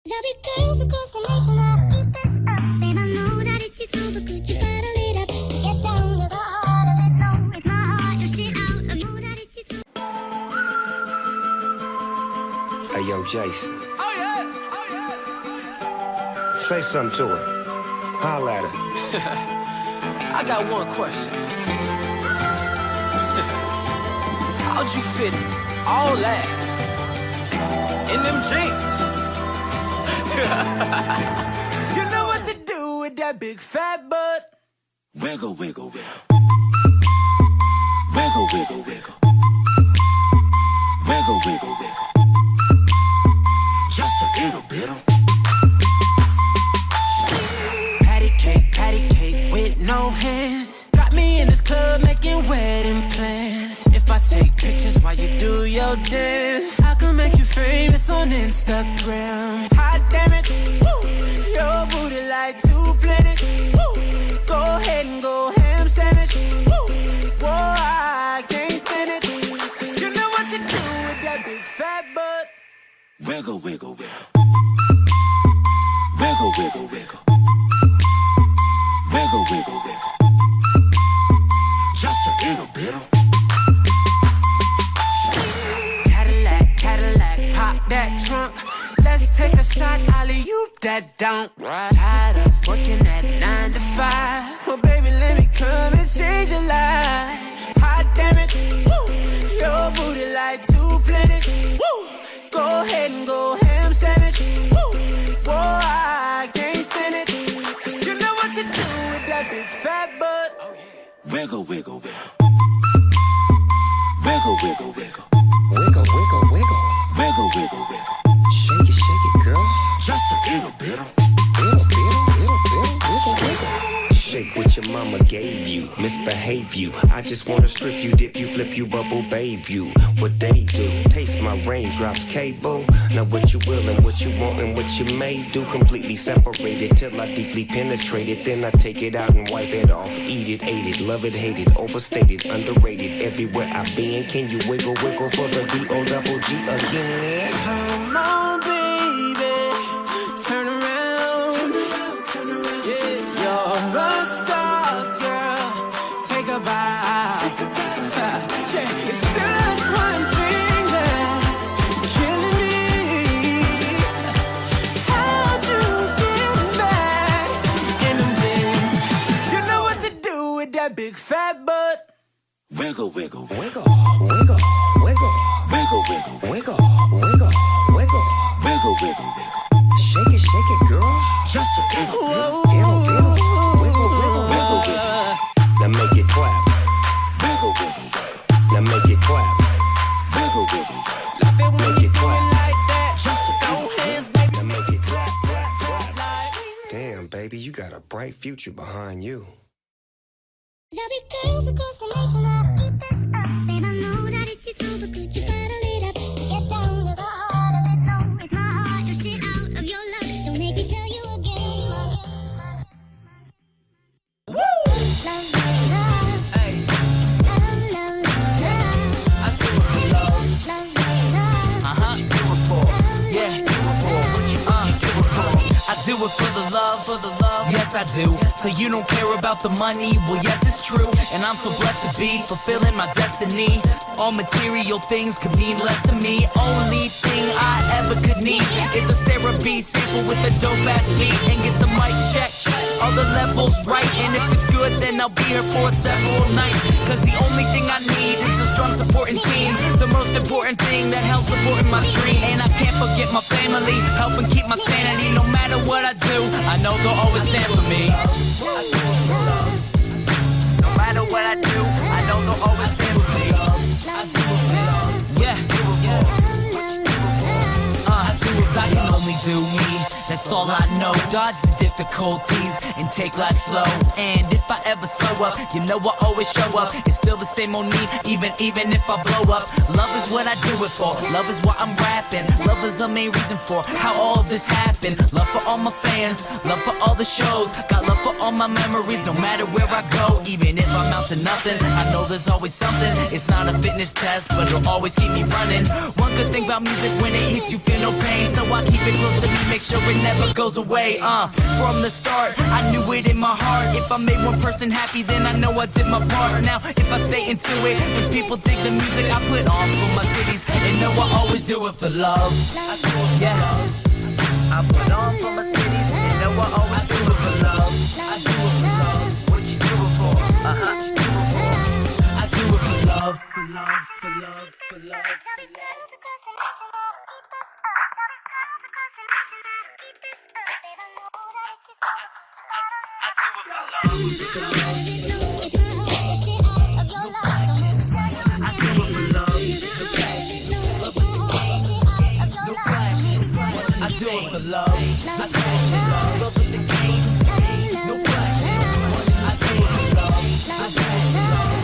There'll be girls across the nation that'll eat this up. Babe, I know that it's your soul, but could you bottle it up? Get down to the heart of it. No, it's my heart, your shit out. I know that it's your soul. Hey, yo, Jason. Oh, yeah. Oh, yeah. Say something to her. Holla at her. I got one question. How'd you fit all that in them jeans? You know what to do with that big fat butt. Wiggle, wiggle, wiggle. Wiggle, wiggle, wiggle. Wiggle, wiggle, wiggle. Just a little bit of patty cake with no hands. Got me in this club making wedding plans. If I take pictures while you do your dance, I can make you famous on Instagram. Hot damn it, woo. Your booty like 2 planets. Woo. Go ahead and go ham sandwich. Woo. Whoa, I can't stand it. 'Cause you know what to do with that big fat butt. Wiggle, wiggle, wiggle. Wiggle, wiggle, wiggle. Wiggle, wiggle, wiggle. Just a little bit of Cadillac, Cadillac, pop that trunk. Let's take a shot, alley-oop that don't. Tired of working at 9 to 5. Well, baby, let me come and change your life. Hot damn it, woo. Your booty like 2 planets. Woo. Go ahead and go ham sandwich. Woo. Whoa, I can't stand it. 'Cause you know what to do with that big fat butt. Oh, yeah. Wiggle, wiggle, wiggle. Wiggle, wiggle, wiggle. Wiggle, wiggle, wiggle. Wiggle, wiggle, wiggle. Shake it, girl. Just a little bit of Wiggle, wiggle. Shake what your mama gave you, misbehave you. I just wanna strip you, dip you, flip you, bubble bathe you. What they do, taste my raindrops, cable. Now what you will and what you want and what you may do. Completely separated till I deeply penetrate it. Then I take it out and wipe it off. Eat it, ate it, love it, hate it. Overstated, underrated. Everywhere I've been, can you wiggle, wiggle for the D-O-double-G again? Come on, baby, turn around. Yeah, you're a star, girl. Take a bow. Yeah, it's just one thing that's killing me. How'd you get back in them jeans? You know what to do with that big fat butt. Wiggle, wiggle, Wiggle, wiggle, wiggle. wiggle, wiggle, Wiggle, wiggle, wiggle. wiggle, wiggle, wiggle. Shake it, girl. Just a little bit. Wiggle, wiggle, wiggle. Wiggle, wiggle. Now make it clap. Wiggle, wiggle, wiggle. Now make it clap. Wiggle, wiggle, wiggle. Love it when Make you it do clap. it like that. Just a throw hands, baby. Now make it clap, clap, clap. Damn, baby, you got a bright future behind you. There'll be girls across the nation that'll eat this up. Babe, I know that it's your soul, but could you bottle it up? Get down to the heart of it. No, it's my heart, your shit out of your luck. Don't make me tell you again. Woo! Love, love, love. Hey, Love, love, love, love. I do it for love. Love, love, love. Uh-huh, do it for. Yeah, do it for. Do it for. I do it for the love, yes I do. So you don't care about the money, well yes it's true. And I'm so blessed to be fulfilling my destiny. All material things could mean less to me. Only thing I ever could need is a Sarah B sample with a dope ass beat. And get the mic check, all the levels right. And if it's good then I'll be here for several nights. Cause the only thing I need is a strong supporting team. The most important thing that helps supporting my dream. And I can't forget my family, helping keep my sanity. No matter what I do, I know they'll always stand for me. No matter what I do, I know they'll always stand for me. Yeah, I can only do me, that's all I know. Dodge the difficulties and take life slow. And if I ever slow up, you know I always show up. It's still the same old me, even if I blow up. Love is what I do it for, love is why I'm rapping. Love is the main reason for how all of this happened. Love for all my fans, love for all the shows. Got love for all my memories, no matter where I go. Even if I'm out to nothing, I know there's always something. It's not a fitness test, but it'll always keep me running. One good thing about music, when it hits you feel no pain. So I keep it close to me, make sure it never goes away. From the start, I knew it in my heart. If I made one person happy, then I know I did my part. Now, if I stay into it, when people dig the music I put on for my cities, they know I always do it for love. Yeah, I put on for my cities, they know I always do it for love. I do it for love. What you do it for? I do it for love, for love, for love, for love, for love. I do it for love. I do it for love. Love with the game. No flash. I do it for love. I do it for love.